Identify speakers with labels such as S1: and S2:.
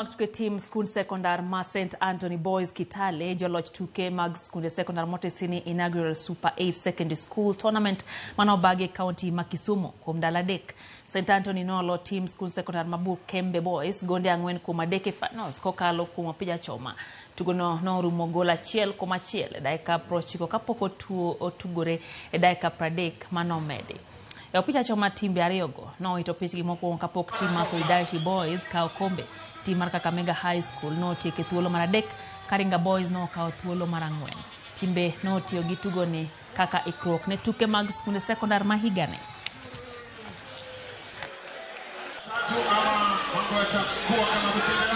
S1: Tuke team skund sekondar ma St. Anthony Boys Kitale joloch tuke mag skunde sekondar motesini inaugural Super 8 Secondary School Tournament manobagi county ma Kisumu kuom dala adek. St. Anthony nolo team skund sekondar ma Bukembe Boys gonde ang'wen kuom adek e finals kokalo kuom opija choma. Tugono norumo gol achiel kuom achiel e dakika 90 kapok otugore e dakika 30 manomedi. E opija choma timbe ariyogo no ito pichgi mokwongo kapok team ma Solidarity Boys kao kombe. Team mar Kakamega High School no tieke thuolo mar adek, Karinga Boys no kao thuolo mar ang'wen. Timbe no tiyo gi tugoni kaka ikruok ne tuke mag skunde sekondar ma higani.
S2: Mambo yatakuwa kama